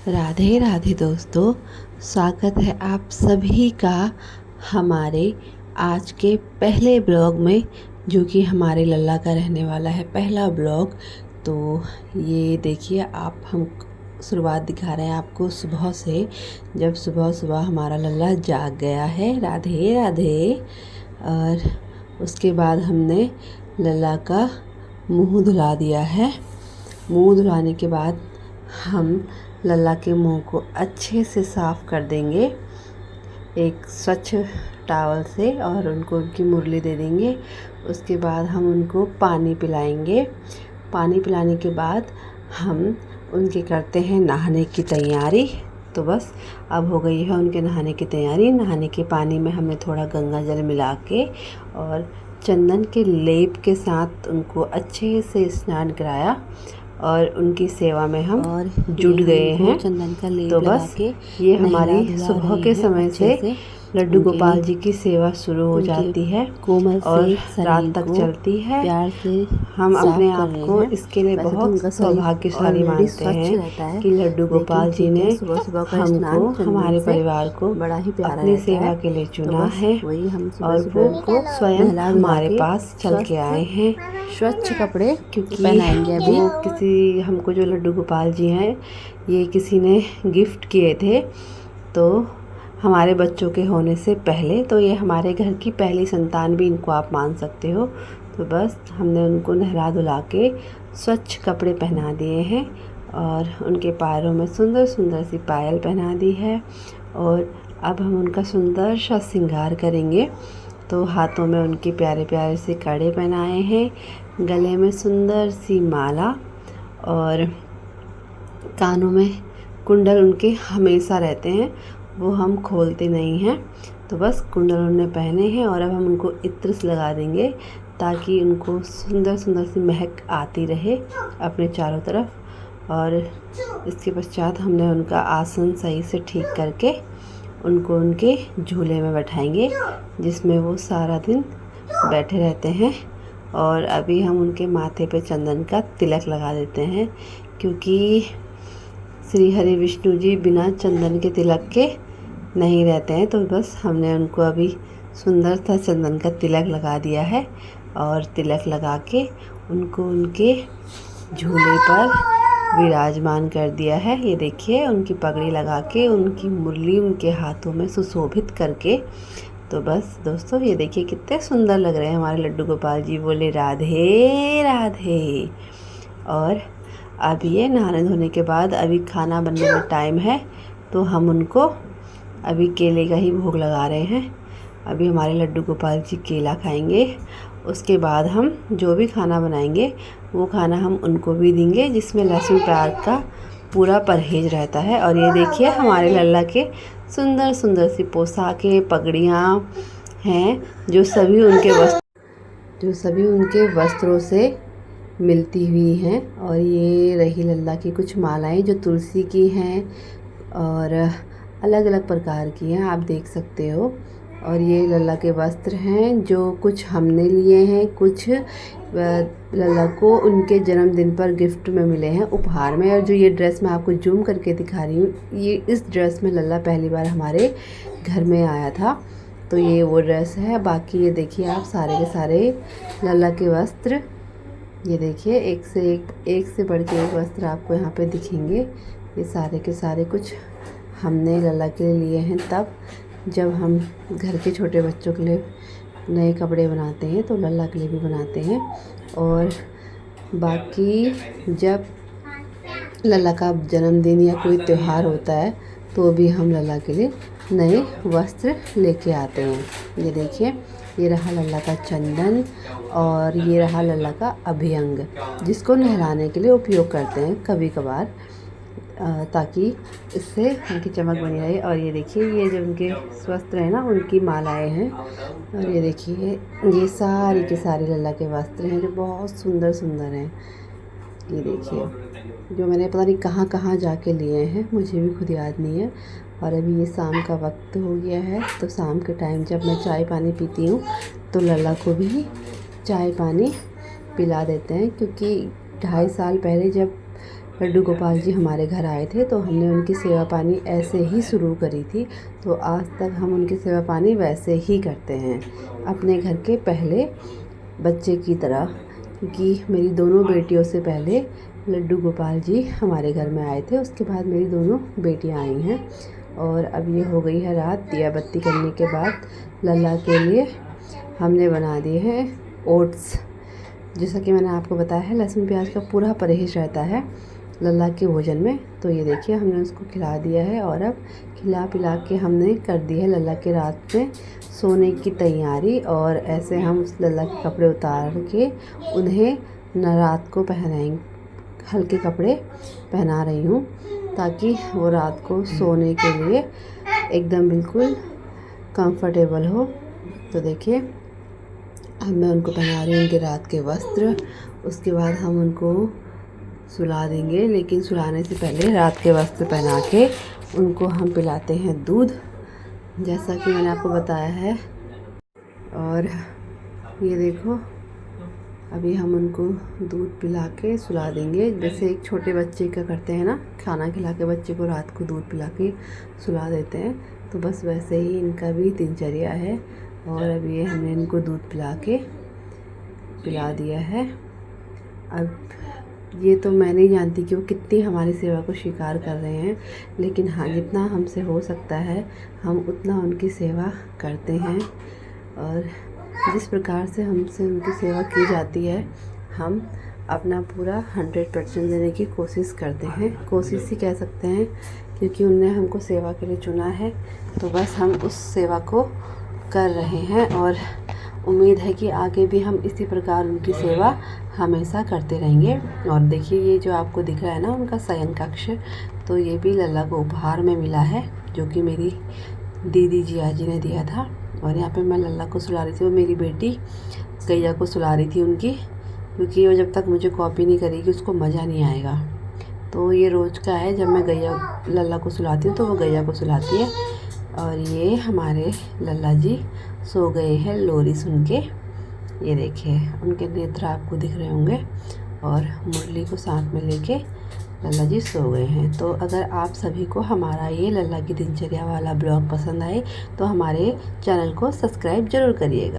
राधे राधे दोस्तों, स्वागत है आप सभी का हमारे आज के पहले ब्लॉग में, जो कि हमारे लल्ला का रहने वाला है पहला ब्लॉग। तो ये देखिए, आप हम शुरुआत दिखा रहे हैं आपको सुबह से, जब सुबह सुबह हमारा लल्ला जाग गया है। राधे राधे। और उसके बाद हमने लल्ला का मुंह धुला दिया है। मुंह धुलाने के बाद हम लल्ला के मुंह को अच्छे से साफ़ कर देंगे एक स्वच्छ टॉवल से, और उनको उनकी मुरली दे देंगे। उसके बाद हम उनको पानी पिलाएंगे। पानी पिलाने के बाद हम उनके करते हैं नहाने की तैयारी। तो बस अब हो गई है उनके नहाने की तैयारी। नहाने के पानी में हमने थोड़ा गंगा जल मिला के और चंदन के लेप के साथ उनको अच्छे से स्नान कराया, और उनकी सेवा में हम और जुट गए हैं। चंदन का लेप तो लगा बस के ये हमारी सुबह के समय से लड्डू गोपाल जी की सेवा शुरू हो जाती है कोमल और से रात तक चलती है। प्यार से हम अपने आप को इसके लिए बहुत सौभाग्यशाली मानते हैं कि लड्डू गोपाल जी ने हमको, हमारे परिवार को बड़ा ही प्यारा अपनी सेवा के लिए चुना है, वही हम और वो स्वयं हमारे पास चल के आए हैं स्वच्छ कपड़े क्योंकि पहनाएंगे। अभी वो किसी हमको जो लड्डू गोपाल जी हैं, ये किसी ने गिफ्ट किए थे, तो हमारे बच्चों के होने से पहले। तो ये हमारे घर की पहली संतान भी इनको आप मान सकते हो। तो बस हमने उनको नहला धुला के स्वच्छ कपड़े पहना दिए हैं, और उनके पैरों में सुंदर सुंदर सी पायल पहना दी है। और अब हम उनका सुंदर सा श्रृंगार करेंगे। तो हाथों में उनके प्यारे प्यारे से कड़े पहनाए हैं, गले में सुंदर सी माला, और कानों में कुंडल उनके हमेशा रहते हैं, वो हम खोलते नहीं हैं। तो बस कुंडल उन्होंने पहने हैं, और अब हम उनको इत्र से लगा देंगे ताकि उनको सुंदर सुंदर सी महक आती रहे अपने चारों तरफ। और इसके पश्चात हमने उनका आसन सही से ठीक करके उनको उनके झूले में बैठाएंगे, जिसमें वो सारा दिन बैठे रहते हैं। और अभी हम उनके माथे पे चंदन का तिलक लगा देते हैं, क्योंकि श्री हरि विष्णु जी बिना चंदन के तिलक के नहीं रहते हैं। तो बस हमने उनको अभी सुंदर सा चंदन का तिलक लगा दिया है, और तिलक लगा के उनको उनके झूले पर विराजमान कर दिया है। ये देखिए, उनकी पगड़ी लगा के उनकी मुरली उनके हाथों में सुशोभित करके। तो बस दोस्तों, ये देखिए कितने सुंदर लग रहे हैं हमारे लड्डू गोपाल जी। बोले राधे राधे। और अब ये नहाने धोने के बाद अभी खाना बनने में टाइम है, तो हम उनको अभी केले का ही भोग लगा रहे हैं। अभी हमारे लड्डू गोपाल जी केला खाएंगे। उसके बाद हम जो भी खाना बनाएंगे वो खाना हम उनको भी देंगे, जिसमें लहसुन प्याज का पूरा परहेज रहता है। और ये देखिए, हमारे लल्ला के सुंदर सुंदर सी पोशाकें, पगड़ियाँ हैं, जो सभी उनके वस्त्रों से मिलती हुई हैं। और ये रही लल्ला की कुछ मालाएं जो तुलसी की हैं और अलग अलग प्रकार की हैं, आप देख सकते हो। और ये लल्ला के वस्त्र हैं, जो कुछ हमने लिए हैं, कुछ लल्ला को उनके जन्मदिन पर गिफ्ट में मिले हैं, उपहार में। और जो ये ड्रेस मैं आपको जूम करके दिखा रही हूँ, ये इस ड्रेस में लल्ला पहली बार हमारे घर में आया था, तो ये वो ड्रेस है। बाकी ये देखिए, आप सारे के सारे लल्ला के वस्त्र, ये देखिए एक से बढ़ के एक वस्त्र आपको यहाँ पे दिखेंगे। ये सारे के सारे कुछ हमने लल्ला के लिए हैं, तब जब हम घर के छोटे बच्चों के लिए नए कपड़े बनाते हैं तो लल्ला के लिए भी बनाते हैं। और बाकी जब लल्ला का जन्मदिन या कोई त्यौहार होता है तो भी हम लल्ला के लिए नए वस्त्र लेके आते हैं। ये देखिए, ये रहा लल्ला का चंदन, और ये रहा लल्ला का अभ्यंग, जिसको नहलाने के लिए उपयोग करते हैं कभी कभार, ताकि इससे उनकी चमक बनी रहे। और ये देखिए, ये जो उनके वस्त्र हैं ना, उनकी मालाएं हैं। और ये देखिए, ये सारी के सारे लल्ला के वस्त्र हैं, जो बहुत सुंदर सुंदर हैं। ये देखिए, जो मैंने पता नहीं कहाँ कहाँ जाके लिए हैं, मुझे भी खुद याद नहीं है। और अभी ये शाम का वक्त हो गया है, तो शाम के टाइम जब मैं चाय पानी पीती हूँ तो लल्ला को भी चाय पानी पिला देते हैं, क्योंकि 2.5 साल पहले जब लड्डू गोपाल जी हमारे घर आए थे तो हमने उनकी सेवा पानी ऐसे ही शुरू करी थी। तो आज तक हम उनकी सेवा पानी वैसे ही करते हैं, अपने घर के पहले बच्चे की तरह। क्योंकि मेरी दोनों बेटियों से पहले लड्डू गोपाल जी हमारे घर में आए थे, उसके बाद मेरी दोनों बेटियां आई हैं। और अब ये हो गई है रात। दिया बत्ती करने के बाद लल्ला के लिए हमने बना दिए हैं ओट्स। जैसा कि मैंने आपको बताया है, लहसुन प्याज का पूरा परहेज रहता है लल्ला के भोजन में। तो ये देखिए हमने उसको खिला दिया है और अब खिला पिला के हमने कर दी है लल्ला के रात में सोने की तैयारी। और ऐसे हम उस लल्ला के कपड़े उतार के उन्हें न रात को पहनाएंगे, हल्के कपड़े पहना रही हूँ ताकि वो रात को सोने के लिए एकदम बिल्कुल कंफर्टेबल हो। तो देखिए अब मैं उनको पहना रही हूँ उनके रात के वस्त्र। उसके बाद हम उनको सुला देंगे, लेकिन सुलाने से पहले रात के वस्त्र पहना के उनको हम पिलाते हैं दूध, जैसा कि मैंने आपको बताया है। और ये देखो अभी हम उनको दूध पिला के सुला देंगे, जैसे एक छोटे बच्चे का करते हैं ना, खाना खिला के बच्चे को रात को दूध पिला के सुला देते हैं। तो बस वैसे ही इनका भी दिनचर्या है। और अब ये हमने इनको दूध पिला दिया है। अब ये तो मैं नहीं जानती कि वो कितनी हमारी सेवा को स्वीकार कर रहे हैं, लेकिन हाँ जितना हमसे हो सकता है हम उतना उनकी सेवा करते हैं। और जिस प्रकार से हमसे उनकी सेवा की जाती है हम अपना पूरा 100% देने की कोशिश करते हैं। कोशिश ही कह सकते हैं, क्योंकि उनने हमको सेवा के लिए चुना है। तो बस हम उस सेवा को कर रहे हैं और उम्मीद है कि आगे भी हम इसी प्रकार उनकी सेवा हमेशा करते रहेंगे। और देखिए ये जो आपको दिख रहा है ना उनका शयन कक्ष, तो ये भी लल्ला को उपहार में मिला है, जो कि मेरी दीदी जिया जी ने दिया था। और यहाँ पे मैं लल्ला को सुला रही थी, वो मेरी बेटी गैया को सुला रही थी उनकी, क्योंकि वो जब तक मुझे कॉपी नहीं करेगी उसको मज़ा नहीं आएगा। तो ये रोज़ का है, जब मैं लल्ला को सुलाती हूँ तो वो गैया को सुलाती है। और ये हमारे लल्ला जी सो गए हैं लोरी सुन के। ये देखिए उनके नेत्र आपको दिख रहे होंगे और मुरली को साथ में लेके लल्ला जी सो गए हैं। तो अगर आप सभी को हमारा ये लल्ला की दिनचर्या वाला ब्लॉग पसंद आए तो हमारे चैनल को सब्सक्राइब ज़रूर करिएगा।